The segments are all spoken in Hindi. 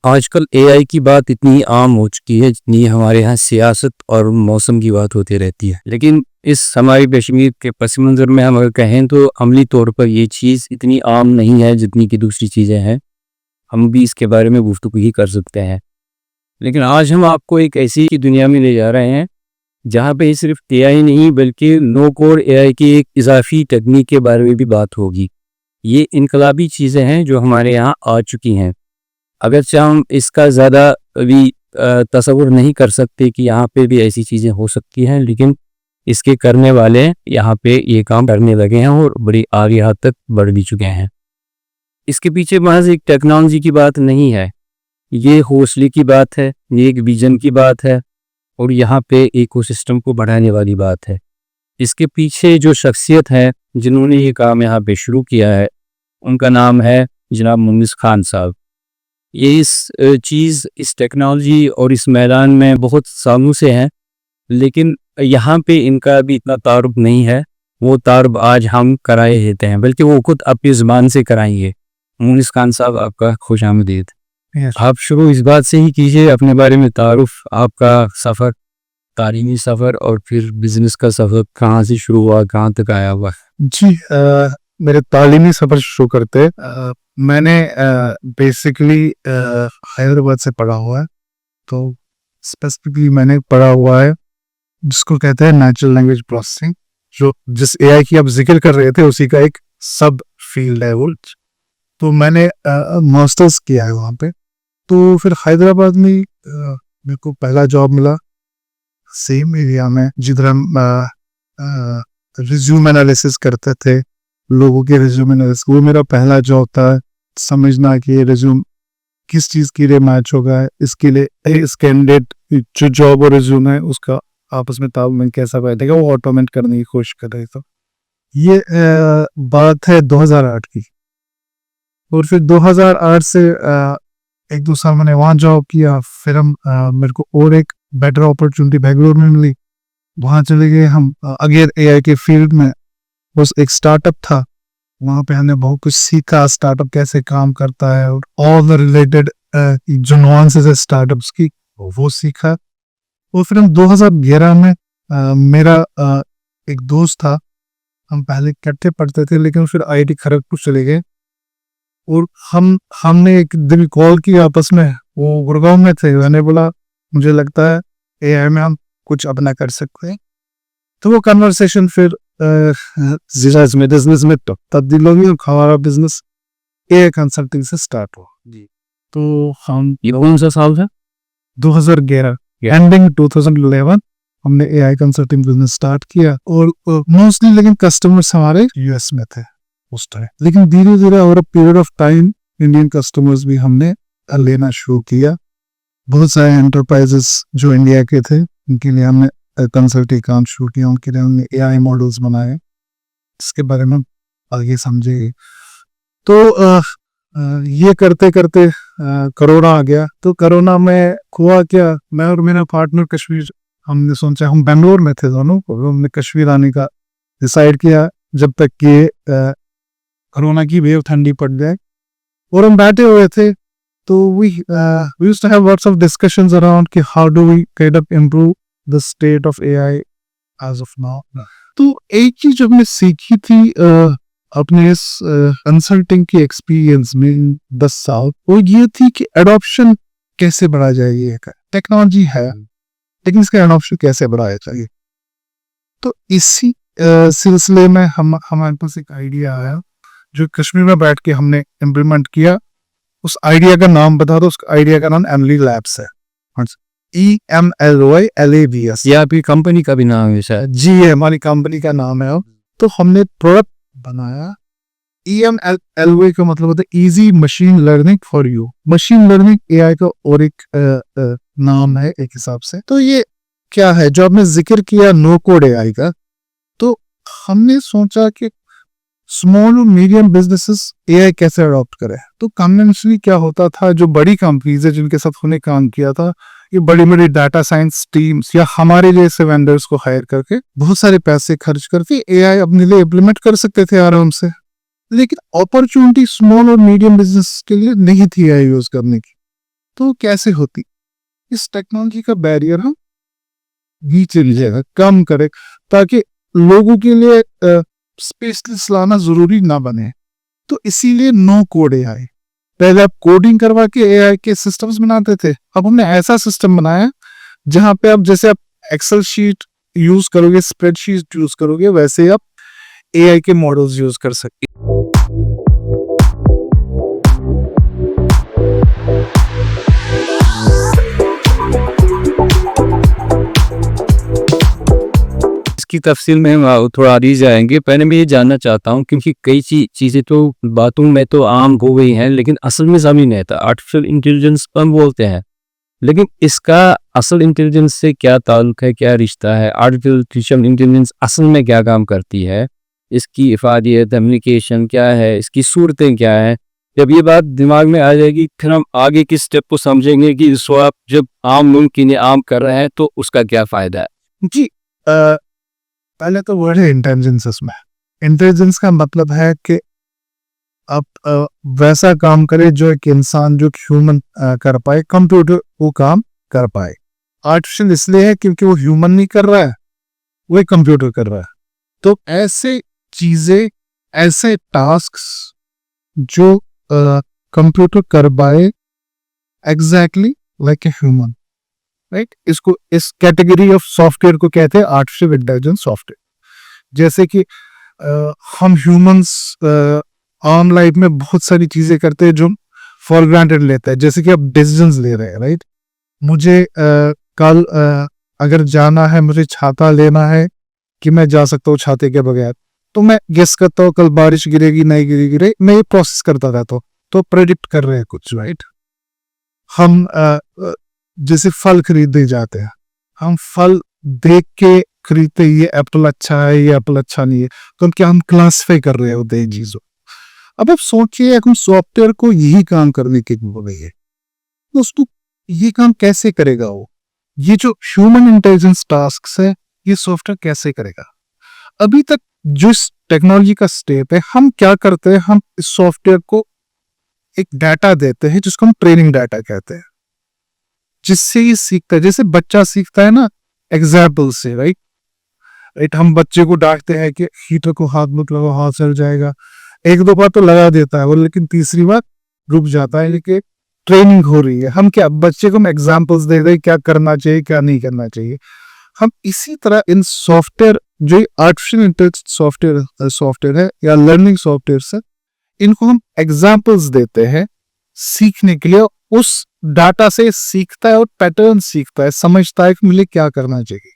आजकल एआई की बात इतनी आम हो चुकी है जितनी हमारे यहाँ सियासत और मौसम की बात होती रहती है। लेकिन इस हमारी कश्मीर के पस मंज़र में हम अगर कहें तो अमली तौर पर ये चीज़ इतनी आम नहीं है जितनी कि दूसरी चीज़ें हैं। हम भी इसके बारे में गुफ्तगू ही कर सकते हैं। लेकिन आज हम आपको एक ऐसी की दुनिया में ले जा रहे हैं जहाँ पे सिर्फ एआई नहीं बल्कि नो कोड एआई की एक इजाफी टेक्निक के बारे में भी बात होगी। ये इनकलाबी चीज़ें हैं जो हमारे यहाँ आ चुकी हैं। अगरचे हम इसका ज़्यादा अभी तसव्वुर नहीं कर सकते कि यहाँ पे भी ऐसी चीज़ें हो सकती हैं, लेकिन इसके करने वाले यहाँ पे ये काम करने लगे हैं और बड़ी आगे हद तक बढ़ भी चुके हैं। इसके पीछे महज एक टेक्नोलॉजी की बात नहीं है, ये हौसले की बात है, ये एक विजन की बात है और यहाँ पे इकोसिस्टम को बढ़ाने वाली बात है। इसके पीछे जो शख्सियत है जिन्होंने ये काम यहाँ पे शुरू किया है, उनका नाम है जनाब मुनिस खान साहब। ये इस टेक्नोलॉजी और इस मैदान में बहुत सालों से हैं, लेकिन यहाँ पे इनका भी इतना तारुफ नहीं है। वो तारुफ आज हम कराए देते हैं, बल्कि वो खुद अपनी ज़ुबान से कराएंगे। मुनिस खान साहब, आपका खुशामदीद। आप शुरू इस बात से ही कीजिए अपने बारे में तारुफ, आपका सफ़र, तालीमी सफ़र और फिर बिजनेस का सफ़र कहाँ से शुरू हुआ, कहाँ तक आया हुआ। जी, मेरे तालीमी सफ़र शुरू करते मैंने बेसिकली हैदराबाद से पढ़ा हुआ है। तो स्पेसिफिकली मैंने पढ़ा हुआ है जिसको कहते हैं नेचुरल लैंग्वेज प्रोसेसिंग, जो जिस एआई की आप जिक्र कर रहे थे उसी का एक सब फील्ड है वो। तो मैंने मास्टर्स किया है वहाँ पे। तो फिर हैदराबाद में मेरे को पहला जॉब मिला सेम एरिया में जिधर हम रिज्यूम एनालिसिस करते थे, लोगों के रिज्यूम एनालिसिस। वो मेरा पहला जॉब था, समझना कि ये रिज्यूम किस चीज़ के लिए मैच होगा, इसके लिए इस कैंडिडेट जो जॉब और रिज्यूम है उसका आपस में तालमेल कैसा बैठेगा, वो ऑटोमेट करने की कोशिश कर रहे थे। ये बात है 2008 की। और फिर 2008 से 1-2 साल मैंने वहाँ जॉब किया। फिर हम मेरे को और एक बेटर अपॉर्चुनिटी बेंगलोर में मिली, वहाँ चले गए हम अगेन एआई के फील्ड में। बस एक स्टार्टअप था, वहाँ पे हमने बहुत कुछ सीखा, स्टार्टअप कैसे काम करता है और ऑल द रिलेटेड जो नुआंसेस है स्टार्टअप्स की वो सीखा। और फिर हम 2011 में मेरा एक दोस्त था, हम पहले इकट्ठे पढ़ते थे लेकिन फिर आईआईटी खड़गपुर चले गए। और हमने एक दिन कॉल किया आपस में, वो गुड़गांव में थे। मैंने बोला मुझे लगता है एआई में हम कुछ अपना कर सकते हैं। तो वो कन्वर्सेशन फिर बिजनेस में तब्दील हो गई और हमारा बिजनेस एआई कंसल्टिंग से स्टार्ट हुआ। तो हम ये कौन सा साल था? 2011 एंडिंग 2011 हमने एआई कंसल्टिंग बिजनेस स्टार्ट किया। और मोस्टली लेकिन कस्टमर्स हमारे यूएस में थे उस टाइम। लेकिन धीरे धीरे over a period of time Indian customers भी हमने लेना शुरू किया। बहुत सारे एंटरप्राइजेस जो इंडिया के थे उनके लिए हमने कंसल्टिंग काम शुरू किया, उनके लिए हमने एआई मॉडल्स बनाए, इसके बारे में आगे समझेंगे। तो ये करते करते कोरोना आ गया। तो कोरोना में हुआ क्या, मैं और मेरा पार्टनर कश्मीर, हमने सोचा, हम बेंगलोर में थे दोनों, और हमने कश्मीर आने का डिसाइड किया जब तक कि कोरोना की वेव ठंडी पड़ जाए। और हम बैठे हुए थे तो we used to have lots of discussions around कि how do we kind of improve the state of AI as of now। तो एक चीज हमने सीखी थी अपने इस कंसल्टिंग की एक्सपीरियंस में 10 साल, वो ये थी कि एडॉप्शन कैसे बढ़ाया जाए। ये टेक्नोलॉजी है लेकिन इसका एडॉप्शन कैसे बढ़ाया जाए। तो इसी सिलसिले में हमारे पास एक आइडिया आया जो कश्मीर में बैठ के हमने इम्प्लीमेंट किया। उस आइडिया का नाम बता दो। उस आइडिया का नाम एमली लैब्स है। EMLYLABS। ये आपकी कंपनी का भी नाम है शायद? जी, ये हमारी कंपनी का नाम है। तो हमने प्रोडक्ट बनाया। EMLY का मतलब होता है easy machine learning for you. Machine learning AI का और एक नाम है एक हिसाब से। तो ये क्या है जो आपने जिक्र किया नो कोड एआई का, तो हमने सोचा कि स्मॉल और मीडियम बिजनेसेस एआई कैसे अडॉप्ट करें। तो कन्वेंशनली क्या होता था, जो बड़ी कंपनीज है जिनके साथ हमने काम किया था, ये बड़ी बड़ी डाटा साइंस टीम्स या हमारे जैसे वेंडर्स को हायर करके बहुत सारे पैसे खर्च करके एआई अपने लिए इम्प्लीमेंट कर सकते थे आराम से। लेकिन अपॉर्चुनिटी स्मॉल और मीडियम बिजनेस के लिए नहीं थी एआई यूज करने की। तो कैसे होती? इस टेक्नोलॉजी का बैरियर हम नीचे लीजिएगा, कम करें, ताकि लोगों के लिए स्पेशलिस्ट लाना जरूरी ना बने। तो इसीलिए नो कोड एआई। पहले आप कोडिंग करवा के एआई के सिस्टम्स बनाते थे, अब हमने ऐसा सिस्टम बनाया जहां पे आप जैसे आप एक्सेल शीट यूज करोगे, स्प्रेडशीट यूज करोगे, वैसे आप एआई के मॉडल्स यूज कर सकते। इसकी तफसील में हम थोड़ा आगे जाएंगे। पहले मैं ये जानना चाहता हूँ, क्योंकि कई चीज़ें तो बातों में तो आम हो गई हैं, लेकिन असल में सामने नहीं आता। आर्टिफिशियल इंटेलिजेंस हम बोलते हैं, लेकिन इसका असल इंटेलिजेंस से क्या ताल्लुक है, क्या रिश्ता है? आर्टिफिशियल इंटेलिजेंस असल में क्या काम करती है, इसकी इफादियत, कम्युनिकेशन क्या है, इसकी सूरतें क्या है? जब ये बात दिमाग में आ जाएगी, फिर हम आगे की स्टेप को समझेंगे कि इसको आप जब आम मुमकिन आम कर रहे हैं तो उसका क्या फ़ायदा है। जी, पहले तो वर्ड है इंटेलिजेंस। इसमें इंटेलिजेंस का मतलब है कि आप वैसा काम करे जो एक इंसान, जो ह्यूमन कर पाए, कंप्यूटर वो काम कर पाए। आर्टिफिशियल इसलिए है क्योंकि वो ह्यूमन नहीं कर रहा है, वो एक कंप्यूटर कर रहा है। तो ऐसे चीजें, ऐसे टास्क्स जो कंप्यूटर कर पाए exactly like a human, right? इसको, इस कैटेगरी ऑफ सॉफ्टवेयर को कहते हैं आर्टिफिशियल इंटेलिजेंस सॉफ्टवेयर। जैसे कि हम ह्यूमंस आम लाइफ में बहुत सारी चीजें करते हैं जो फॉर ग्रांटेड लेते हैं, जैसे कि आप डिसीजंस ले रहे हैं, राइट? मुझे कल अगर जाना है, मुझे छाता लेना है कि मैं जा सकता हूँ छाते के बगैर, तो मैं गेस करता हूँ कल बारिश गिरेगी नहीं गिरेगी, मैं ये प्रोसेस करता रहता हूँ, तो प्रेडिक्ट कर रहे हैं कुछ, राइट? हम जैसे फल खरीदने जाते हैं, हम फल देख के खरीदते, ये एप्पल अच्छा है, ये एप्पल अच्छा नहीं है, तो क्या हम क्लासिफाई कर रहे होते हैं चीजों। अब आप सोचिए, हम सॉफ्टवेयर को यही काम करने की हो गई है, तो उसको ये काम कैसे करेगा? वो ये जो ह्यूमन इंटेलिजेंस टास्क है, ये सॉफ्टवेयर कैसे करेगा? अभी तक जो इस टेक्नोलॉजी का स्टेप है, हम क्या करते हैं, हम इस सॉफ्टवेयर को एक डाटा देते हैं जिसको हम ट्रेनिंग डाटा कहते हैं, जिससे ये सीखता है। जैसे बच्चा सीखता है ना एग्जाम्पल से, राइट? हम बच्चे को डांटते हैं कि हीटर को हाथ मत लगाओ, हाथ जल जाएगा। एक दो बार तो लगा देता है वो, लेकिन तीसरी बार रुक जाता है, लेकिन ट्रेनिंग हो रही है। हम क्या बच्चे को हम एग्जाम्पल्स दे रहे, क्या करना चाहिए, क्या नहीं करना चाहिए। हम इसी तरह इन सॉफ्टवेयर, जो आर्टिफिशियल इंटेलिजेंस सॉफ्टवेयर है या लर्निंग सॉफ्टवेयर है, इनको हम एग्जाम्पल्स देते हैं सीखने के लिए। उस डाटा से सीखता है और पैटर्न सीखता है, समझता है कि मुझे क्या करना चाहिए।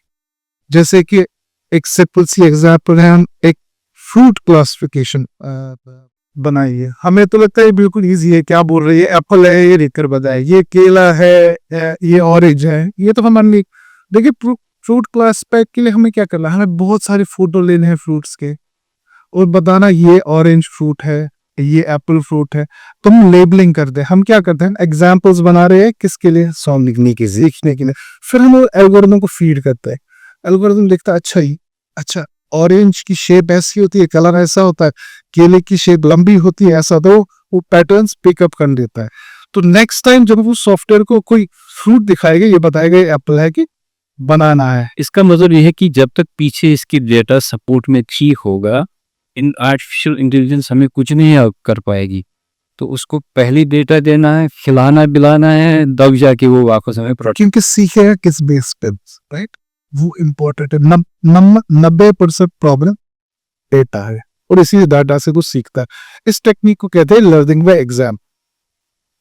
जैसे कि एक सिंपल सी एग्जाम्पल है, हम एक फ्रूट क्लासिफिकेशन बनाई है। हमें तो लगता है बिल्कुल इजी है, क्या बोल रही है, एप्पल है ये लिखकर बताए, ये केला है, ये ऑरेंज है, ये तो हम लिख। देखिए फ्रूट क्लासिफाई के लिए हमें क्या करना है, हमें बहुत सारे फोटो लेने हैं फ्रूट्स के और बताना ये ऑरेंज फ्रूट है, ये एप्पल फ्रूट है। तो हम लेबलिंग करते हैं। हम क्या करते हैं, एग्जाम्पल्स बना रहे हैं किसके लिए, सॉल्व लिखने के, सीखने के लिए। फिर हम एल्गोरिथम को फीड करते हैं। एल्गोरिथम देखता है अच्छा ही, अच्छा ऑरेंज की शेप ऐसी होती है, कलर ऐसा होता है, केले की शेप लंबी होती है, ऐसा, तो वो पैटर्न्स पिकअप कर देता है। तो नेक्स्ट टाइम जब वो सॉफ्टवेयर को कोई फ्रूट दिखाएगा, ये बताएगा एप्पल है कि बनाना है। इसका मतलब ये है कि जब तक पीछे इसकी डेटा सपोर्ट में ठीक होगा, इन आर्टिफिशियल इंटेलिजेंस हमें कुछ नहीं कर पाएगी। तो उसको पहली डेटा देना है, खिलाना पिलाना है, तब जाके वो वापस हमें क्योंकि सीखेगा किस बेस पे, राइट? वो इम्पोर्टेंट है। 90% प्रॉब्लम डेटा है और इसी डाटा से वो सीखता है। इस टेक्निक को कहते हैं learning by exam.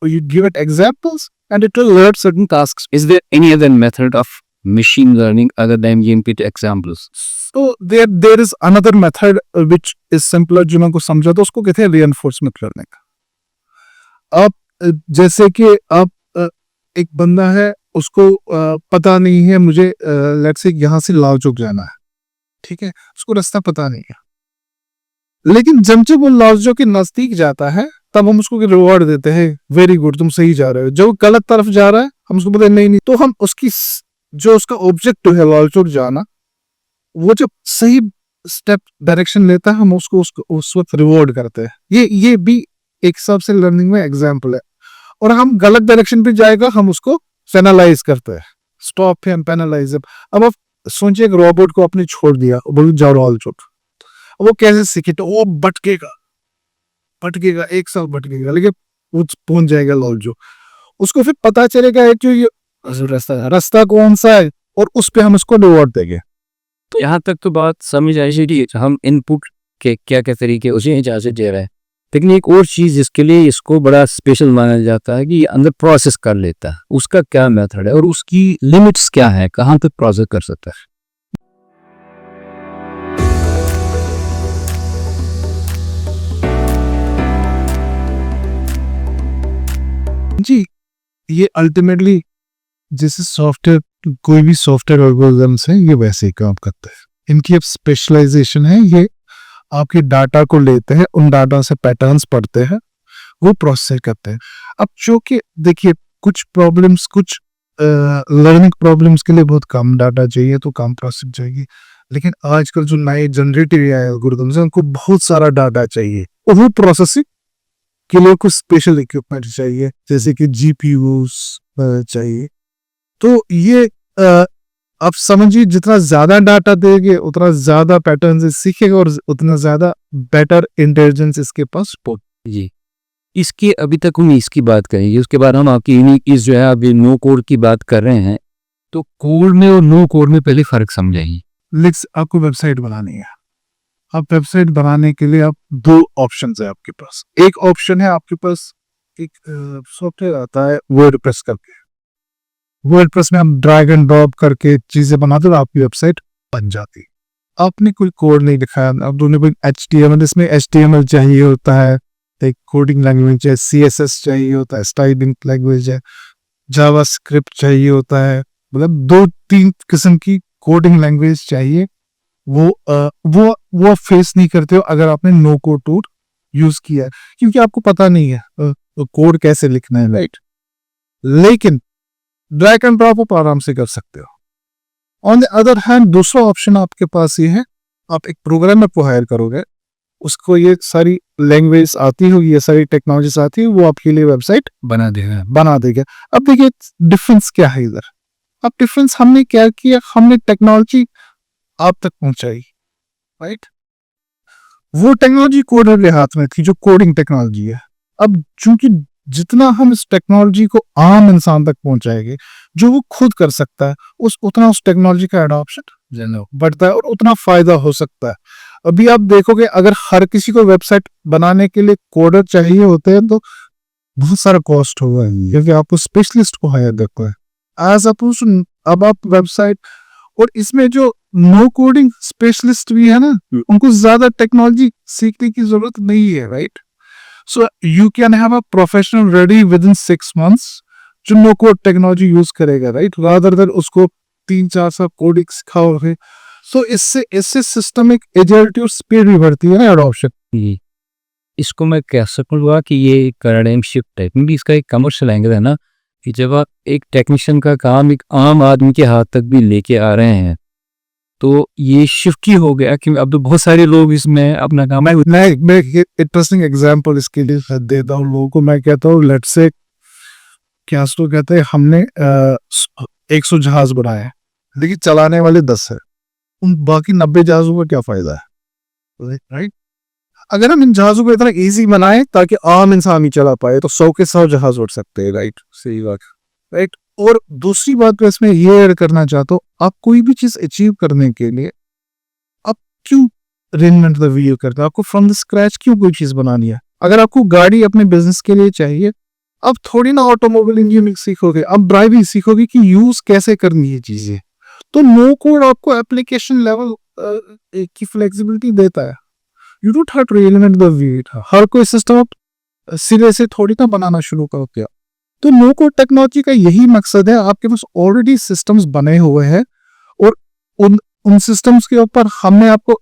You give it examples and it will learn certain tasks. Is there any other method of machine learning other than giving it examples? So there is another method which is simpler, जो मैं को समझा, तो उसको कहते हैं reinforcement learning। आप जैसे कि आप एक बंदा है, उसको पता नहीं है मुझे लेट्स से यहाँ से लाल चौक जाना है, ठीक है, उसको रास्ता पता नहीं है। लेकिन जब वो लाल चौक के नजदीक जाता है, तब हम उसको रिवॉर्ड देते हैं, वेरी गुड तुम सही जा रहे हो। जो गलत तरफ जा रहा है, हम उसको बोलते हैं नहीं नहीं। तो हम उसकी जो उसका ऑब्जेक्टिव है लाल चौक जाना, वो जब सही स्टेप डायरेक्शन लेता है, हम उसको उस वक्त रिवॉर्ड करते हैं। ये भी एक हिसाब से लर्निंग में एग्जाम्पल है। और हम गलत डायरेक्शन पे जाएगा हम उसको पेनलाइज करते हैं, स्टॉप पे हम पेनलाइज। अब आप सोचिए एक रोबोट को आपने छोड़ दिया, बोलो जाओ रोल चुट, वो कैसे सीखे? तो वो भटकेगा 1 साल भटकेगा, लेकिन वो पहुंच जाएगा लॉल जो, उसको फिर पता चलेगा है कि ये रास्ता कौन सा है और उस पे हम उसको रिवॉर्ड देंगे। तो यहाँ तक तो बात समझ आई कि हम इनपुट के क्या क्या तरीके उसे इजाज़त दे रहे हैं, लेकिन एक और चीज़ जिसके लिए इसको बड़ा स्पेशल माना जाता है कि ये अंदर प्रोसेस कर लेता है, उसका क्या मेथड है और उसकी लिमिट्स क्या है, कहाँ तक प्रोसेस कर सकता है? जी, ये अल्टीमेटली जैसे सॉफ्टवेयर, कोई भी सॉफ्टवेयर एल्गोरिथम्स है ये वैसे ही काम करते हैं। इनकी अब स्पेशलाइजेशन है, ये आपके डाटा को लेते हैं, उन डाटा से पैटर्न्स पढ़ते हैं, वो प्रोसेस करते हैं। अब जो कि देखिए कुछ प्रॉब्लम्स, कुछ लर्निंग प्रॉब्लम्स के लिए बहुत कम डाटा चाहिए तो कम प्रोसेस चाहिए, लेकिन आजकल जो नए जनरेटिव एआई एल्गोरिथम्स हैं उनको बहुत सारा डाटा चाहिए और वो प्रोसेसिंग के लिए कुछ स्पेशल इक्विपमेंट चाहिए, जैसे कि जीपीयूज चाहिए। तो ये आप समझिए जितना ज्यादा डाटा देंगे उतना ज्यादा पैटर्न से सीखेगा और उतना ज्यादा बेटर इंटेलिजेंस इसके पास जी, इसकी अभी तक हम इसकी बात करेंगे, उसके बाद हम आपकी यूनिक इस जो है अभी नो कोड की बात कर रहे हैं, तो कोड में और नो कोड में पहले फर्क समझाइए। लिक्स आपको वेबसाइट बनानी है, आप वेबसाइट बनाने के लिए आप 2 ऑप्शन है आपके पास। एक ऑप्शन है आपके पास एक सॉफ्टवेयर आता है वर्डप्रेस करके, वर्डप्रेस में हम ड्रैग एंड ड्रॉप करके चीजें बनाते हो, आपकी वेबसाइट बन जाती है। आपने कोई कोड नहीं लिखा, अब दोनों HTML, इसमें HTML चाहिए होता है, एक कोडिंग लैंग्वेज है, CSS चाहिए होता है, स्टाइलिंग लैंग्वेज है, जावास्क्रिप्ट चाहिए होता है, मतलब 2-3 किस्म की कोडिंग लैंग्वेज चाहिए। वो फेस नहीं करते हो अगर आपने नो कोड टूल यूज किया है, क्योंकि आपको पता नहीं है कोड कैसे लिखना है, राइट। लेकिन ड्रैग एंड ड्रॉप आप आराम से कर सकते हो। ऑन द अदर हैंड दूसरा ऑप्शन आपके पास ये है, आप एक प्रोग्रामर को हायर करोगे, उसको ये सारी लैंग्वेज आती होगी, ये सारी टेक्नोलॉजीज आती है, वो आपके लिए वेबसाइट बना देगा। अब देखिए डिफरेंस क्या है इधर। अब डिफरेंस हमने क्या किया, हमने टेक्नोलॉजी आप तक पहुंचाई, राइट। वो टेक्नोलॉजी कोडर के हाथ में थी जो कोडिंग टेक्नोलॉजी है। अब चूंकि जितना हम इस टेक्नोलॉजी को आम इंसान तक पहुंचाएंगे जो वो खुद कर सकता है, उतना उस टेक्नोलॉजी का एडॉप्शन बढ़ता है और उतना फायदा हो सकता है। अभी आप देखोगे अगर हर किसी को वेबसाइट बनाने के लिए कोडर चाहिए होते हैं तो बहुत सारा कॉस्ट होगा, क्योंकि आपको स्पेशलिस्ट को हायर करता है एज अपोज। अब आप वेबसाइट, और इसमें जो नो कोडिंग स्पेशलिस्ट भी है ना, उनको ज्यादा टेक्नोलॉजी सीखने की जरूरत नहीं है, right. So you can have a professional ready with in 6 months जो नो कोड टेक्नोलॉजी यूज करेगा, राइट, रादर देन उसको 3-4 साल कोडिंग सिखाओगे। सो इससे सिस्टमिक एजिलिटी और स्पीड भी बढ़ती है ना, एडॉप्शन। इसको मैं कह सकूंगा कि ये एक पैराडाइम शिफ्ट है, क्योंकि इसका एक कमर्शियल एंगल है ना, कि जब आप एक टेक्नीशियन का काम एक आम आदमी के हाथ तक भी लेके आ रहे हैं तो ये शिफ्ट ही हो गया कि अब तो बहुत सारे लोग इसमें अपना काम है। मैं इंटरेस्टिंग एग्जांपल इसके लिए देता हूँ लोगों को। मैं कहता हूँ लेट्स से क्या उसको कहते हैं, हमने 100 जहाज बनाए लेकिन चलाने वाले 10 है, उन बाकी 90 जहाजों का क्या फायदा है, राइट। अगर हम इन जहाजों को इतना इजी बनाए ताकि आम इंसान ही चला पाए तो 100 के 100 जहाज उड़ सकते हैं, राइट। सही बात, राइट। और दूसरी बात मैं इसमें ये ऐड करना चाहता हूँ, आप कोई भी चीज अचीव करने के लिए आप क्यों रिइन्वेंट द व्हील करते हो, आपको फ्रॉम द स्क्रैच क्यों कोई चीज बनानी है। अगर आपको गाड़ी अपने बिजनेस के लिए चाहिए, अब थोड़ी ना ऑटोमोबाइल इंजीनियरिंग सीखोगे, अब ड्राइविंग सीखोगे कि यूज कैसे करनी है चीजें। तो नो कोड आपको एप्लीकेशन लेवल की फ्लेक्सिबिलिटी देता है। You don't have to reinvent the wheel. हर कोई सिस्टम आप सिरे से थोड़ी ना बनाना शुरू करोगे। तो नो कोड टेक्नोलॉजी का यही मकसद है, आपके पास ऑलरेडी सिस्टम्स बने हुए हैं और उन सिस्टम्स के ऊपर हमने आपको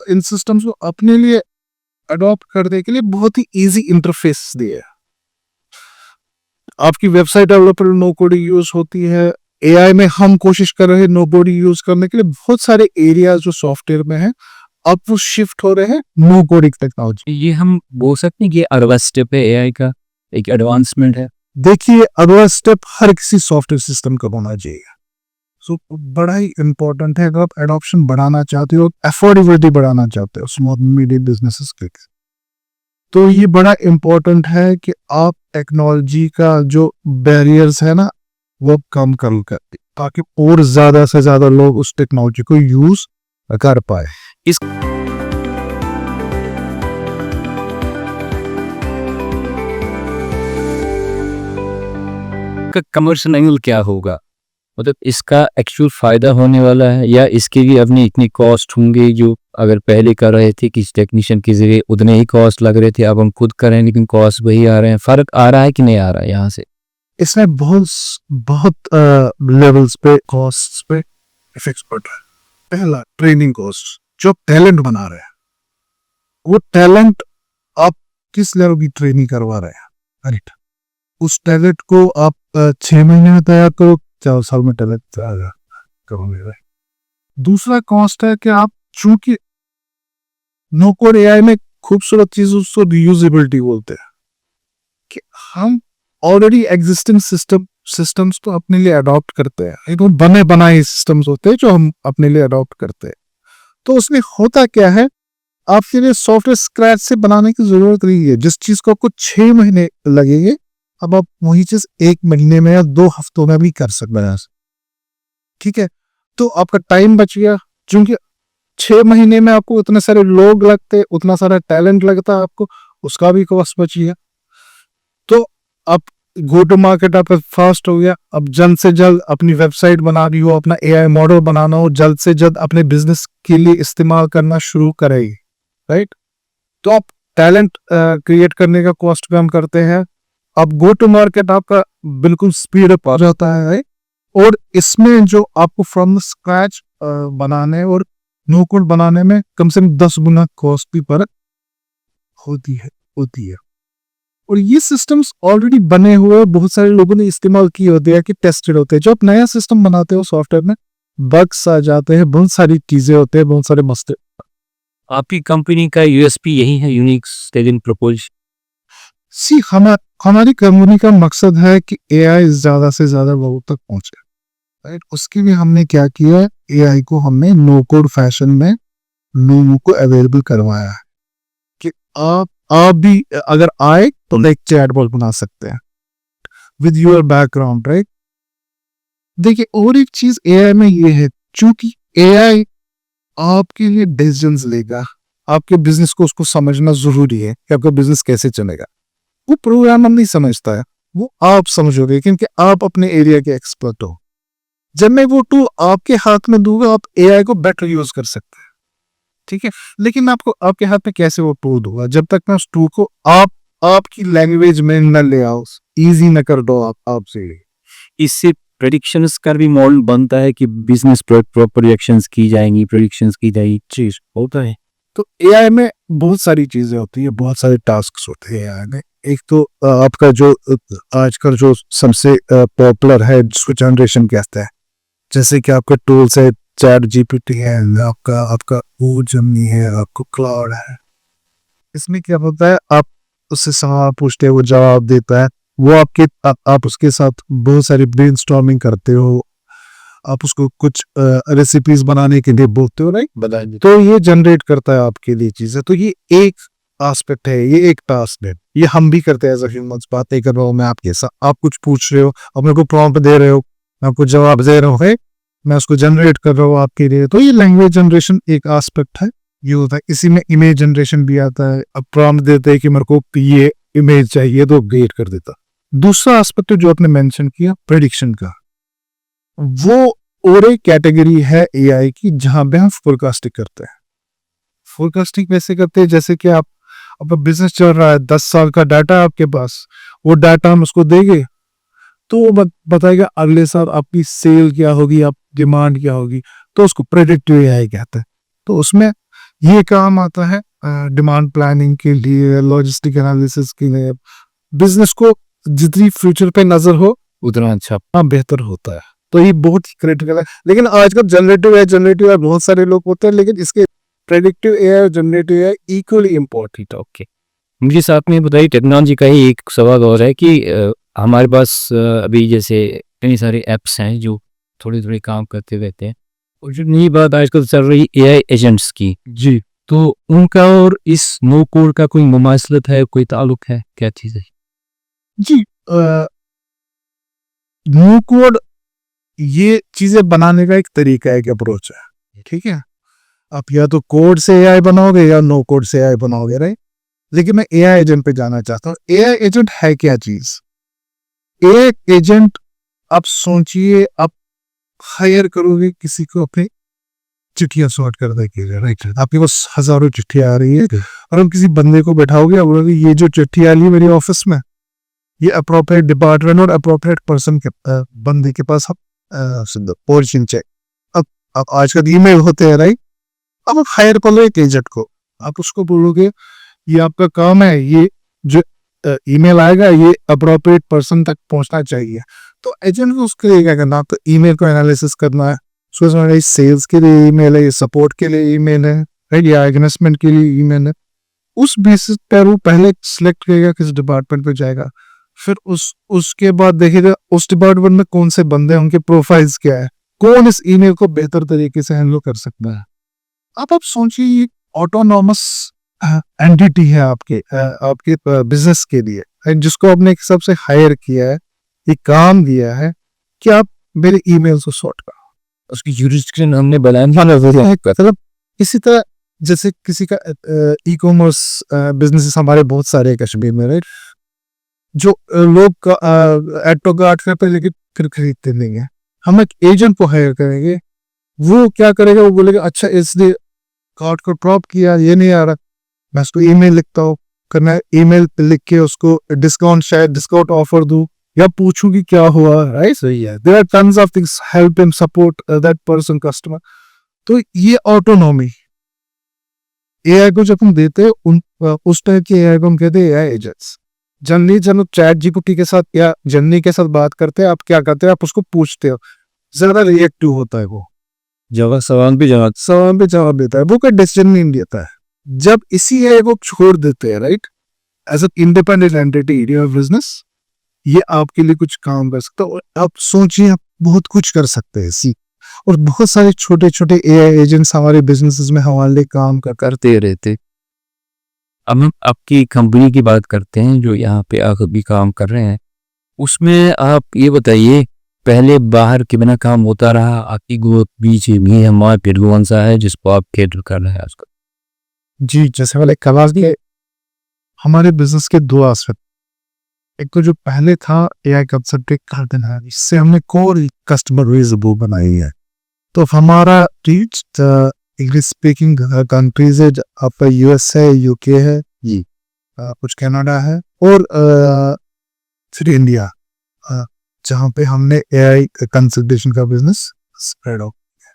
इन सिस्टम्स को अपने लिए अडॉप्ट करने के लिए बहुत ही इजी इंटरफेस दिया है। आपकी website developer no coding use होती है, एआई में हम कोशिश कर रहे हैं नो कोडिंग यूज करने के लिए। बहुत सारे एरियाज जो सॉफ्टवेयर में है अब वो शिफ्ट हो रहे हैं नो कोडिंग टेक्नोलॉजी। ये हम बोल सकते हैं कि अगला स्टेप है एआई का, एक एडवांसमेंट है। देखिए अगला स्टेप हर किसी सॉफ्टवेयर सिस्टम का होना चाहिए। सो बड़ा ही इंपॉर्टेंट है, अगर आप एडॉप्शन बढ़ाना चाहते हो, अफोर्डेबिलिटी बढ़ाना चाहते हो स्मॉल मीडियम बिजनेसेस के, तो ये बड़ा इंपॉर्टेंट है कि आप टेक्नोलॉजी का जो बैरियर्स है ना वो कम कर ताकि और ज्यादा से ज्यादा लोग उस टेक्नोलॉजी को यूज कर पाए। इस कमर्शियल एंगल क्या होगा, मतलब इसका एक्चुअल फायदा होने वाला है या इसके भी अपनी इतनी कॉस्ट होंगे जो अगर पहले कर रहे थे किसी टेक्नीशियन के जरिए उतने ही कॉस्ट लग रहे थे, अब हम खुद कर रहे हैं लेकिन कॉस्ट वही आ रहे हैं। फर्क आ रहा है कि नहीं आ रहा है यहाँ से? इसमें बहुत लेवल्स पे कॉस्ट पे इफेक्ट पड़ रहा है। पहला ट्रेनिंग कॉस्ट, जो टैलेंट बना रहे हैं वो टैलेंट आप किस लेवल की ट्रेनिंग करवा रहे हैं, राइट? उस टैलेंट को आप 6 महीने में तैयार करो, 4 साल में टैलेंट तैयार करोगे। दूसरा कॉस्ट है कि आप चूंकि नो कोड एआई में खूबसूरत चीज उसको रीयूजेबिलिटी बोलते हैं कि हम ऑलरेडी एग्जिस्टिंग सिस्टम्स तो अपने लिए अडॉप्ट करते हैं, एक बने बनाए सिस्टम्स होते हैं जो हम अपने लिए अडॉप्ट करते हैं। तो उसमें होता क्या है, आपके लिए सॉफ्टवेयर स्क्रैच से बनाने की जरूरत नहीं है। जिस चीज को आपको 6 महीने लगेंगे, अब आप वही चीज 1 महीने में या 2 हफ्तों में भी कर सकते हैं, ठीक है? तो आपका टाइम बच गया, क्योंकि 6 महीने में आपको उतने सारे लोग लगते, उतना सारा टैलेंट लगता है आपको, उसका भी कॉस्ट बच गया। तो आप गो टू मार्केट आपका फास्ट हो गया। अब जल्द से जल्द अपनी वेबसाइट बना रही हो, अपना एआई मॉडल बनाना हो, जल्द से जल्द अपने बिजनेस के लिए इस्तेमाल करना शुरू करेगी, राइट? तो आप टैलेंट क्रिएट करने का कॉस्ट कम करते हैं। अब गो टू मार्केट आपका बिल्कुल स्पीड अप आ जाता है, राइट? और इसमें जो आपको फ्रॉम स्क्रैच बनाने और नो कोड बनाने में कम से कम 10 गुना कॉस्ट भी फर्क होती है। और ये सिस्टम्स ऑलरेडी बने हुए बहुत सारे लोगों ने इस्तेमाल किए होते हैं कि टेस्टेड होते हैं। जो आप नया सिस्टम बनाते हो सॉफ्टवेयर में बग्स आ जाते हैं, बहुत सारी चीजें होते हैं, बहुत सारे मसले। आपकी कंपनी का यूएसपी यही है, यूनिक सेलिंग प्रपोजल। हमारी कंपनी का मकसद है कि एआई ज्यादा से ज्यादा लोगों तक पहुंचे, राइट? उसके लिए हमने क्या किया, एआई को हमने नो कोड फैशन में लोगों को अवेलेबल करवाया है कि आप भी अगर आए तो एक चैटबॉट बना सकते हैं विद योर बैकग्राउंड, राइट? देखिए और एक चीज एआई में ये है, चूंकि एआई आपके लिए डिसीजंस लेगा, आपके बिजनेस को उसको समझना जरूरी है कि आपका बिजनेस कैसे चलेगा। वो प्रोग्रामर नहीं समझता है, वो आप समझोगे क्योंकि आप अपने एरिया के एक्सपर्ट हो। जब मैं वो टूल आपके हाथ में दूंगा, आप एआई को बेटर यूज कर सकते हैं, ठीक है? लेकिन आपको आपके हाथ में कैसे वो टूल दूंगा जब तक मैं उस टूल को आपकी लैंग्वेज में न ले आओ, इजी न कर दो आपसे। इससे प्रेडिक्शंस का भी मॉडल बनता है कि बिजनेस प्रोजेक्शंस की जाएंगी, प्रेडिक्शंस की जाएगी, चीज होता है। तो एआई में बहुत सारी चीजें होती है, बहुत सारे टास्क होते हैं एआई में। एक तो आपका जो आजकल जो सबसे पॉपुलर है जिसको जनरेशन कहते हैं, जैसे कि आपका टूल्स है, चैट जीपीटी है, आपका जेमिनी है, आपको क्लाउड है। इसमें क्या होता है, आप उससे सवाल पूछते हैं, वो जवाब देता है, वो आप उसके साथ बहुत सारी ब्रेनस्टॉर्मिंग करते हो, आप उसको कुछ रेसिपीज बनाने के लिए बोलते हो, राइट? तो ये जनरेट करता है आपके लिए चीजें। तो ये एक एस्पेक्ट है, ये एक टास्क है, ये हम भी करते हैं एज अ ह्यूमंस। बातें कर रहा हूँ मैं आपके साथ, आप कुछ पूछ रहे हो, आप मेरे को प्रॉम्प्ट दे रहे हो, मैं आपको जवाब दे रहा हूँ, मैं उसको जनरेट कर रहा हूँ आपके लिए। तो ये लैंग्वेज जनरेशन एक एस्पेक्ट है, ये होता है। इसी में इमेज जनरेशन भी आता है, अब प्रॉम्प्ट देते हैं कि मेरे को ये इमेज चाहिए तो क्रिएट कर देता। दूसरा एस्पेक्ट जो आपने मेंशन किया प्रेडिक्शन का, वो और एक कैटेगरी है एआई की जहां पे हम फोरकास्टिंग करते हैं। फोरकास्टिंग वैसे करते हैं जैसे कि आपका बिजनेस चल रहा है, 10 साल का डाटा है आपके पास, वो डाटा हम उसको देंगे तो वो बताएगा अगले साल आपकी सेल क्या होगी, आप डिमांड क्या होगी, तो उसको प्रेडिक्टिव एआई कहते हैं। तो उसमें ये काम आता है डिमांड प्लानिंग के लिए, लॉजिस्टिक एनालिसिस के लिए। बिजनेस को जितनी फ्यूचर पे नजर हो उतना अच्छा बेहतर होता है। तो ये बहुत क्रिटिकल है। लेकिन आजकल जनरेटिव एआई बहुत सारे लोग होते हैं, लेकिन इसके प्रेडिक्टिव एआई और जनरेटिव एआई इक्वली इम्पोर्टेंट है। ओके, मुझे साथ में बताइए, टेक्नोलॉजी का ही एक सवाल और है कि हमारे पास अभी जैसे कई सारे ऐप्स हैं जो थोड़े थोड़े काम करते रहते हैं, और जो नई बात आजकल चल रही एआई एजेंट्स की, जी तो उनका और इस नो कोड का कोई मुमासलत है, कोई ताल्लुक है, क्या चीज़ है? जी नो कोड ये चीजें बनाने का एक तरीका है, एक अप्रोच है, ठीक है। आप या तो कोड से एआई बनाओगे या नो कोड से एआई बनाओगे, राइट। लेकिन मैं एआई एजेंट पे जाना चाहता हूँ। एआई एजेंट है क्या चीज? एआई एजेंट, आप सोचिए, आप हायर करोगे किसी को अपने चिट्ठियां सॉर्ट करने के लिए, राइट। आपके पास हजारों चिट्ठियां आ रही है और हम किसी बंदे को बैठाओगे और बोलोगे ये जो चिट्ठी आ रही है मेरी ऑफिस में, ये अप्रोप्रिएट डिपार्टमेंट और अप्रोप्रिएट पर्सन के बंदे के पास आप पोर्शन चेक। अब आजकल ईमेल होते हैं, राइट। अब आप हायर कर लो एक एजेंट को, आप उसको बोलोगे ये आपका काम है, ये जो ईमेल आएगा ये अप्रोप्रिएट पर्सन तक पहुंचना चाहिए। तो एजेंट को उसके लिए क्या करना, तो ईमेल को एनालिसिस करना है, सोचना सेल्स के लिए ईमेल है, ये सपोर्ट के लिए ईमेल है, राइट, या इन्वेस्टमेंट के लिए ईमेल है। उस बेसिस पर वो पहले सिलेक्ट करेगा किस डिपार्टमेंट पे जाएगा, फिर उसके बाद देखेगा उस डिपार्टमेंट में कौन से बंदे हैं, उनके प्रोफाइल्स क्या है, कौन इस ईमेल को बेहतर तरीके से हैंडल कर सकता है। आप सोचिए ये ऑटोनॉमस एंटिटी है आपके बिजनेस के लिए, जिसको आपने एक सबसे हायर किया है, ये काम दिया है कि आप मेरे ईमेल को सॉर्ट करो। उसकी jurisdiction हमने बनाया मतलब इसी तरह जैसे किसी का ई कॉमर्स बिजनेस हमारे बहुत सारे हैं कश्मीर में, राइट, जो लोग एड टू कार्ट करते हैं लेकिन फिर खरीदते नहीं है। हम एक एजेंट को हायर करेंगे, वो क्या करेगा, वो बोलेगा अच्छा इसने कार्ड को ड्रॉप किया, ये नहीं आ रहा, मैं उसको ईमेल लिखता हूँ, करना है ईमेल लिख के उसको डिस्काउंट, शायद डिस्काउंट ऑफर दूं या पूछूं कि क्या हुआ, राइट। सही है, there are tons of things, help him, support that person customer. तो ये ऑटोनॉमी एआई को जब हम देते हैं उस टाइप के एआई को हम कहते हैं एआई एजेंट्स। जनरली जब आप चैट जीपीटी के साथ या जननी के साथ बात करते हैं, आप क्या करते हैं, आप उसको पूछते हो, ज्यादा रिएक्टिव होता है, वो सवाल भी जवाब सवाल पे जवाब देता है, वो कोई डिसीजन नहीं देता है। जब इसी एआई को छोड़ देते हैं, right, as an independent entity area of business, ये आपके लिए कुछ काम कर सकता है। और आप सोचिए आप बहुत कुछ कर सकते हैं सी, और बहुत सारे छोटे छोटे एआई एजेंट्स हमारे बिजनेसेस में हमारे लिए काम करते रहते। अब हम आपकी कंपनी की बात करते हैं जो यहाँ पे आप अभी काम कर रहे हैं, उसमें आप ये बताइए, पहले बाहर के बिना काम होता रहा, आपकी ग्रोथ बीच में हमारा फिर कौन सा है जिसको आप कैटर कर रहे हैं आजकल? जी, जैसे वाले कलास के हमारे बिजनेस के दो एस्पेक्ट, एक तो जो पहले था एआई कंसल्टिंग कर है, इससे हमने कोर कस्टमर बेस वो बनाई है। तो हमारा रीच इंग्लिश स्पीकिंग कंट्रीज है, आपका यूएस है, यूके है जी, कुछ कनाडा है, और फिर इंडिया, जहाँ पे हमने एआई कंसल्टेशन का बिजनेस स्प्रेड आउट किया।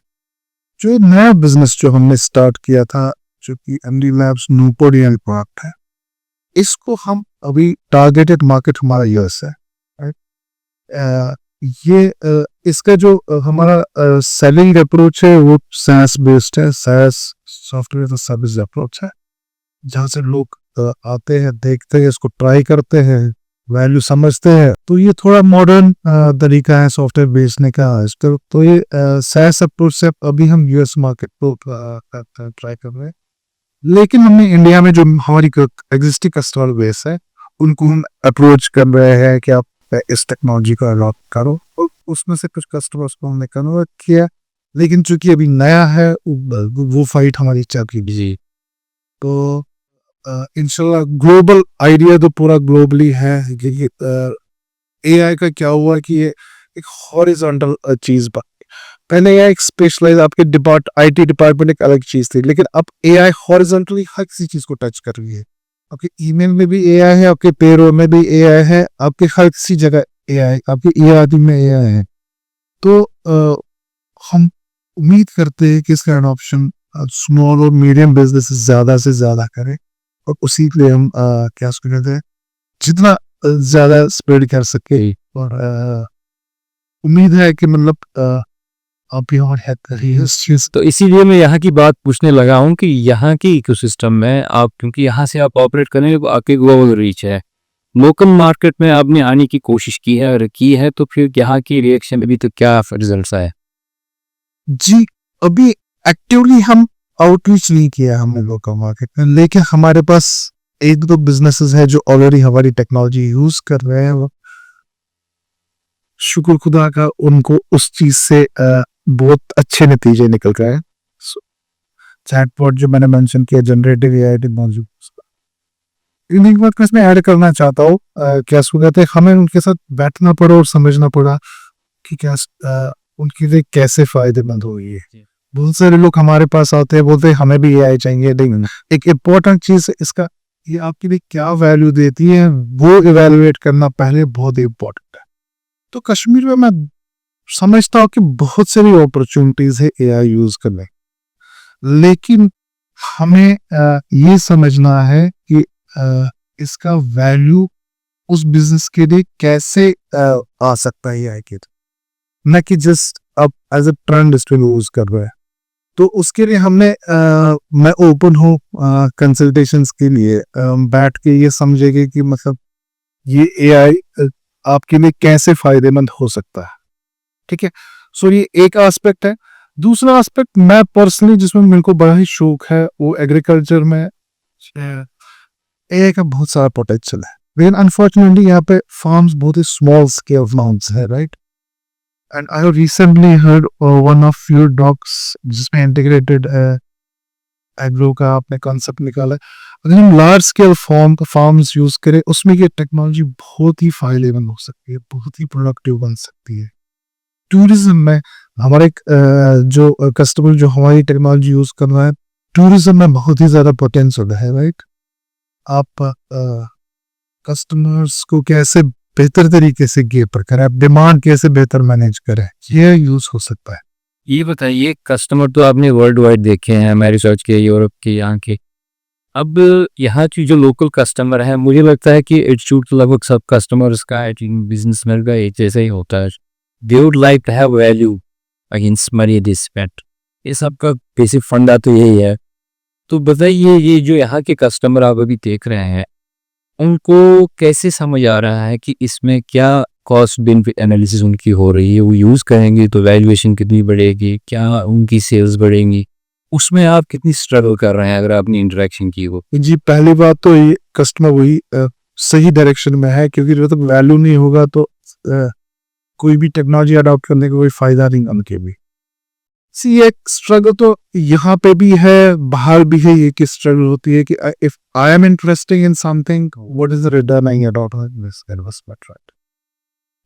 जो नया बिजनेस जो हमने स्टार्ट किया था, जो कि MD labs Newport AI product है, इसको हम अभी टारगेटेड मार्केट हमारा यूएस है, राइट। ये इसका जो हमारा सेलिंग अप्रोच है वो SaaS बेस्ड है, SaaS सॉफ्टवेयर सर्विस अप्रोच है, जहाँ से लोग आते हैं, देखते हैं, इसको ट्राई करते हैं, वैल्यू समझते हैं। तो ये थोड़ा मॉडर्न तरीका है सॉफ्टवेयर बेचने का। तो ये SaaS अप्रोच से अभी हम यूएस मार्केट को ट्राई कर रहे हैं। लेकिन हमने इंडिया में जो हमारी एग्जिस्टिंग कस्टमर बेस है, उनको हम अप्रोच कर रहे हैं कि आप इस टेक्नोलॉजी को अडॉप्ट करो, और उसमें से कुछ कस्टमर्स को हमने कन्वर्ट किया। लेकिन चूंकि अभी नया है, वो फाइट हमारी चल रही है। तो इंशाल्लाह ग्लोबल आइडिया तो पूरा ग्लोबली है। एआई का क्या हुआ कि ये एक हॉरिजॉन्टल चीज बन गई। पहले एआई एक स्पेशलाइज आपके आईटी डिपार्टमेंट एक अलग चीज थी, लेकिन अब एआई हॉरिजॉन्टली हर किसी चीज को टच कर रही है। आपके ईमेल में भी एआई है, आपके पेरोल में भी एआई है, आपके हर किसी जगह एआई, आपके ईआरपी में एआई है। तो हम उम्मीद करते हैं कि इसका एडॉप्शन स्मॉल और मीडियम बिजनेस ज्यादा से ज्यादा करें, और उसी के लिए हम क्या उसको कहते हैं, जितना ज्यादा स्प्रेड कर सके। और उम्मीद है कि मतलब आप यहाँ हैक करिए इस चीज। तो इसीलिए मैं यहाँ की बात पूछने लगा हूँ कि यहाँ की इकोसिस्टम में आप, क्योंकि यहाँ से आप ऑपरेट करेंगे तो आपकी ग्लोबल रीच है, लोकल मार्केट में आपने आने की कोशिश की है, और की है तो फिर यहाँ की रिएक्शन अभी तो क्या रिजल्ट आया? जी, अभी एक्टिवली हम आउटरीच नहीं किया हमने लोकल मार्केट में, लेकिन हमारे पास एक दो बिजनेसेस है जो ऑलरेडी हमारी टेक्नोलॉजी यूज कर रहे हैं। वो शुक्र खुदा का उनको उस चीज से बहुत अच्छे नतीजे निकल रहे हैं। चैटबॉट जो मैंने मेंशन किया, जनरेटिव एआई टेक्नोलॉजी, इन्हीं बात को इसमें ऐड करना चाहता हूँ। क्या कहते हैं, हमें उनके साथ बैठना पड़ा और समझना पड़ा कि क्या उनके लिए कैसे फायदेमंद हो ये। बहुत सारे लोग हमारे पास आते हैं, बोलते हैं हमें भी एआई चाहिए, लेकिन एक इम्पोर्टेंट चीज है इसका, ये आपके लिए क्या वैल्यू देती है वो इवेलुएट करना पहले बहुत ही इम्पोर्टेंट है। तो कश्मीर में मैं समझता हूँ कि बहुत सारी अपॉर्चुनिटीज है एआई यूज करने, लेकिन हमें ये समझना है कि इसका वैल्यू उस बिजनेस के लिए कैसे आ सकता है एआई के, न कि जस्ट अब एज ए ट्रेंड इसको यूज कर रहे हैं। तो उसके लिए हमने मैं ओपन हूँ कंसल्टेशंस के लिए, बैठ के ये समझेंगे कि मतलब ये एआई आपके लिए कैसे फायदेमंद हो सकता है। ठीक है, सो ये एक एस्पेक्ट है। दूसरा एस्पेक्ट मैं पर्सनली जिसमें मेरे को बड़ा ही शौक है वो एग्रीकल्चर में एआई का बहुत सारा पोटेंशियल है, लेकिन अनफॉर्चुनेटली यहाँ पे फार्म्स बहुत ही स्मॉल स्केल फार्म्स है, right. And I have recently heard one of your dogs जिसमें इंटीग्रेटेड एग्रो का आपने कॉन्सेप्ट निकाला है। अगर हम लार्ज स्केल फार्म्स यूज करें, उसमें ये टेक्नोलॉजी बहुत ही फायदेमंद हो सकती है, बहुत ही प्रोडक्टिव बन सकती है। टूरिज्म में हमारे जो कस्टमर जो हमारी टेक्नोलॉजी यूज कर रहा है, टूरिज्म में बहुत ही ज्यादा पोटेंशियल है, राइट। आप कस्टमर्स को कैसे बेहतर तरीके से गेपर करें, आप डिमांड कैसे बेहतर मैनेज करें, ये यूज हो सकता है। ये बताइए, कस्टमर तो आपने वर्ल्ड वाइड देखे हैं, हमारे रिसर्च के, यूरोप के, यहाँ के। अब यहाँ की जो लोकल कस्टमर है, मुझे लगता है कि एटीट्यूड तो लगभग सब कस्टमर्स का, बिजनेसमैन का एक जैसा ही होता है। They would like to have value against money respect, ये सब का बेसिक फंडा तो यही है। तो बताइए, ये जो यहाँ के कस्टमर आप अभी देख रहे हैं, उनको कैसे समझ आ रहा है कि इसमें क्या कॉस्ट बेनिफिट एनालिसिस उनकी हो रही है, वो यूज़ करेंगे तो वैल्यूएशन कितनी बढ़ेगी, क्या उनकी सेल्स बढ़ेंगी, उसमें आप कितनी स्ट्रगल कर रहे हैं अगर आपने इंटरेक्शन की हो? जी, पहली बात तो ये कस्टमर वही सही डायरेक्शन में है, क्योंकि जब तक वैल्यू नहीं होगा तो कोई भी टेक्नोलॉजी अडॉप्ट करने का कोई फायदा नहीं उनके भी। सी एक स्ट्रगल तो यहाँ पे भी है, बाहर भी है, ये की स्ट्रगल होती है कि if I am interesting in something, what is the return I get out of this investment, right.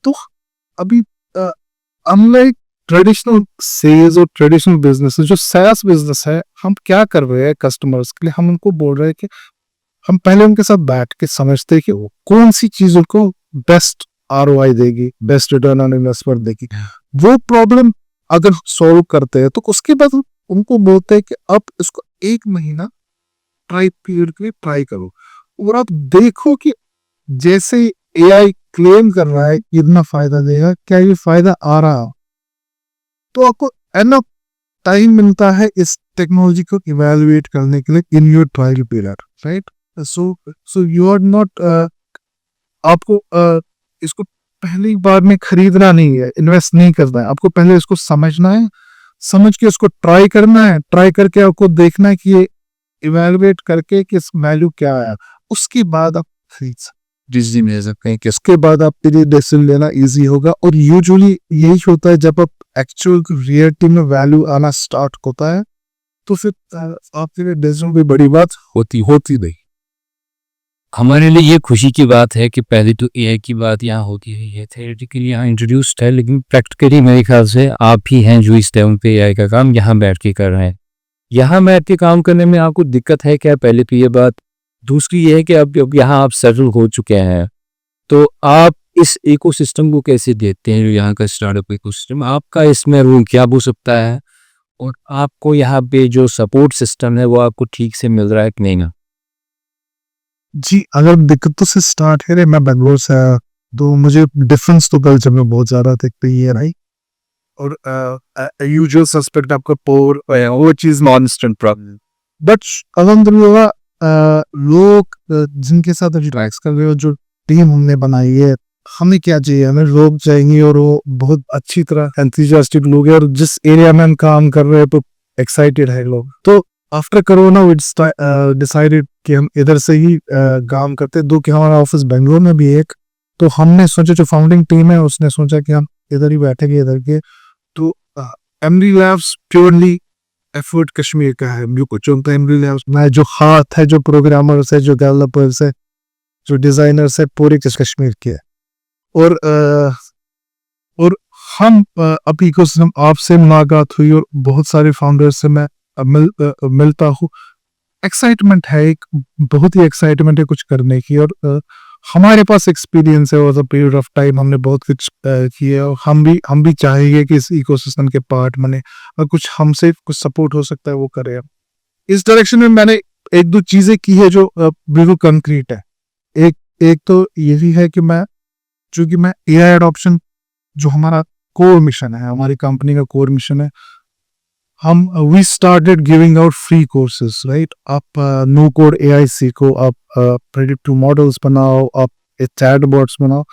तो अभी अनलाइक ट्रेडिशनल सेल्स और ट्रेडिशनल बिजनेस, जो सैस बिजनेस है, हम क्या कर रहे हैं कस्टमर्स के लिए, हम उनको बोल रहे हैं कि हम पहले उनके साथ बैठ के समझते हैं कि वो कौन सी चीज उनको बेस्ट आरओआई देगी, बेस्ट रिटर्न ऑन इन्वेस्टमेंट देगी। वो प्रॉब्लम अगर सॉल्व करते हैं तो उसके बाद उनको बोलते हैं कि अब इसको 1 महीना ट्राई पीरियड के लिए ट्राई करो, और आप देखो कि जैसे एआई क्लेम कर रहा है इतना फायदा देगा, क्या ये फायदा आ रहा है। तो आपको एनफ टाइम मिलता है इस टेक्नोलॉजी को इवैल्यूएट करने के लिए in your trial period, right. So you are not, आपको इसको पहली बार में खरीदना नहीं है, इन्वेस्ट नहीं करना है, आपको पहले इसको समझना है, समझ के उसको ट्राई करना है, ट्राई करके आपको देखना है कि ये इवैल्यूएट करके कि इस वैल्यू क्या आया, उसके बाद आप खरीद डिसीजन ले सकते हैं कि उसके बाद आपके लिए डिसीजन लेना इजी होगा। और यूजुअली यही होता है, जब आप एक्चुअल रियलिटी में वैल्यू आना स्टार्ट होता है तो फिर आपके लिए डिसीजन भी बड़ी बात होती नहीं। हमारे लिए ये खुशी की बात है कि पहले तो एआई की बात यहाँ होती है, थियोरेटिकली यहाँ इंट्रोड्यूस्ड है, लेकिन प्रैक्टिकली मेरे ख्याल से आप ही हैं जो इस लेवल पे एआई का काम यहाँ बैठ के कर रहे हैं। यहाँ बैठ के काम करने में आपको दिक्कत है क्या? पहले तो ये बात। दूसरी ये है कि अब यहाँ आप सेटल हो चुके हैं, तो आप इस इकोसिस्टम को कैसे देखते हैं, जो यहाँ का स्टार्टअप इकोसिस्टम, आपका इसमें रोल क्या हो सकता है, और आपको यहाँ पे जो सपोर्ट सिस्टम है वो आपको ठीक से मिल रहा है कि नहीं ना? जी, अगर दिक्कतों से स्टार्ट है, मैं बेंगलोर से आया, तो मुझे डिफरेंस तो कल्चर में बहुत ज्यादा दिखती है, राइट। और यूजुअल सस्पेक्ट आपका पोर वो चीज नॉन इंस्टेंट प्रॉब्लम। बट अल्हम्दुलिल्लाह लोग जिनके साथ इंटरेक्ट कर रहे हो, जो टीम हमने बनाई है, हमें क्या चाहिए, हमें लोग चाहिए और वो बहुत अच्छी तरह एंथुसियास्टिक लोग हैं, और जिस एरिया में हम काम कर रहे हैं तो एक्साइटेड है लोग। तो आफ्टर कोरोना वी डिसाइडेड कि हम इधर से ही काम करते, दो कि हमारा ऑफिस बेंगलोर में भी एक, तो हमने सोचा, जो फाउंडिंग टीम है उसने सोचा कि हम इधर ही बैठेंगे इधर के। तो MD labs purely effort Kashmir का है। एमडी लैब्स में जो हाथ है, जो प्रोग्रामर्स है, जो डेवलपर्स है, जो डिजाइनर्स है, पूरे कश्मीर के है। और हम अब इकोसिस्टम आपसे मुलाकात हुई और बहुत सारे फाउंडर्स से मैं मिलता हूँ। एक्साइटमेंट है, एक बहुत ही एक्साइटमेंट है कुछ करने की, और हमारे पास एक्सपीरियंस है, over the period of time हमने बहुत कुछ किया, और हम भी चाहेंगे कि इस इकोसिस्टम के पार्ट बने, और कुछ हमसे कुछ सपोर्ट हो सकता है वो करें। इस डायरेक्शन में मैंने एक दो चीजें की है जो बिल्कुल कंक्रीट है। एक तो यही है कि मैं एआई एडॉप्शन, जो हमारा कोर मिशन है, हमारी कंपनी का कोर मिशन है, हम we started giving out free courses, right. आप नो कोड एआई सीखो, आप प्रेडिक्टिव मॉडल्स बनाओ, आप चैटबॉट्स बनाओ,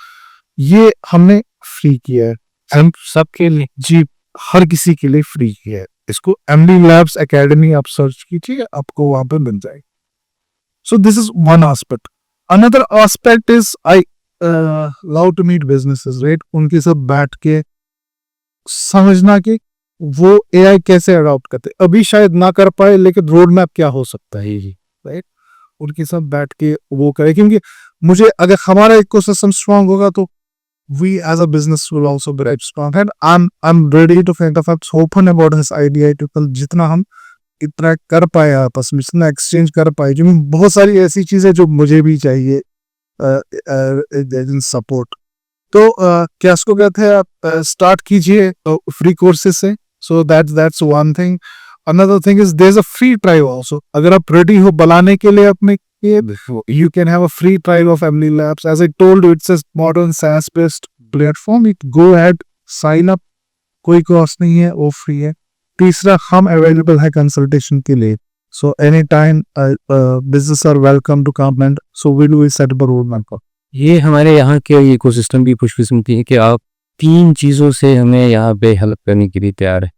ये हमने फ्री किया है, हम सबके लिए, जी हर किसी के लिए फ्री किया है। इसको एमडी लैब्स एकेडमी आप सर्च कीजिए, आपको वहां पे मिल जाएगी। So this is one aspect. Another aspect is I love to meet businesses, right. उनके साथ बैठ के समझना कि वो एआई कैसे अडॉप्ट करते, अभी शायद ना कर पाए, लेकिन रोड मैप क्या हो सकता है, राइट। उनके साथ बैठ के वो करे, क्योंकि मुझे, अगर हमारा इकोसिस्टम स्ट्रांग होगा तो we as a business will also be strong. And I am ready to find open about this idea to कल, जितना हम इतना कर पाए आपस में, जितना एक्सचेंज कर पाए, जो बहुत सारी ऐसी चीजें जो मुझे भी चाहिए सपोर्ट। तो क्या इसको कहते हैं, आप स्टार्ट कीजिए फ्री कोर्सेज से। So that's one thing. Another thing is there is a free trial also. अगर आप रेडी हो बनाने के लिए अपने, you can have a free trial of Emily Labs. As I told you, it's a modern SaaS based platform. You go ahead, sign up, कोई कॉस्ट नहीं है, वो फ्री है। तीसरा, हम अवेलेबल है कंसल्टेशन के लिए, so any time business are welcome to come, and so will we set up a road map. ये हमारे यहाँ के इकोसिस्टम की खुशकिस्मती है कि आप 3 चीज़ों से हमें यहाँ पे हेल्प करने के लिए तैयार है।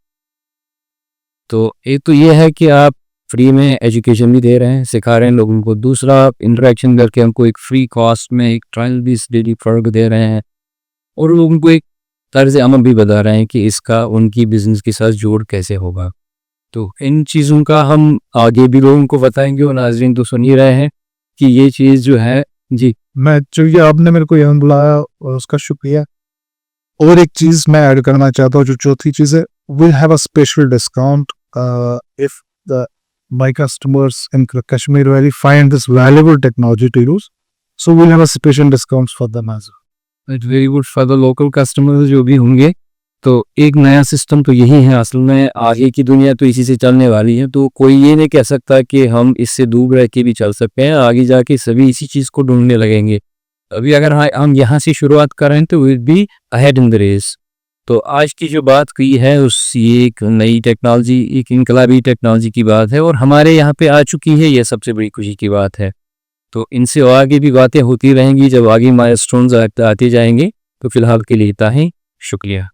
तो एक तो ये है कि आप फ्री में एजुकेशन भी दे रहे हैं, सिखा रहे हैं लोगों को। दूसरा, आप इंटरेक्शन करके हमको एक फ्री कॉस्ट में एक ट्रायल बेस्ड डेली फर्क दे रहे हैं, और लोगों को एक तर्ज अमल भी बता रहे हैं कि इसका उनकी बिजनेस के साथ जोड़ कैसे होगा। तो इन चीज़ों का हम आगे भी लोगों को बताएंगे, और नाज़रीन तो सुन ही रहे हैं कि ये चीज़ जो है, जी मैं चूंकि आपने मेरे को यहाँ बुलाया और उसका शुक्रिया। और एक चीज मैं ऐड करना चाहता हूँ, जो चौथी चीज है, will have a special discount if the my customers in Kashmir Valley find this valuable technology to use, so we'll have a special discounts for them as well. It's very good for the local customers जो भी होंगे। तो एक नया सिस्टम तो यही है, असल में आगे की दुनिया तो इसी से चलने वाली है। तो कोई ये नहीं कह सकता कि हम इससे दूर रह के भी चल सकते हैं, आगे जाके सभी इसी चीज़ को ढूंढने लगेंगे। अभी अगर हम यहाँ से शुरुआत करें तो will be ahead in the race. तो आज की जो बात की है उस ये एक नई टेक्नोलॉजी, एक इनकलाबी टेक्नोलॉजी की बात है, और हमारे यहाँ पे आ चुकी है, ये सबसे बड़ी खुशी की बात है। तो इनसे आगे भी बातें होती रहेंगी जब आगे माइलस्टोन्स आते जाएंगे। तो फिलहाल के लिए इतना ही, शुक्रिया।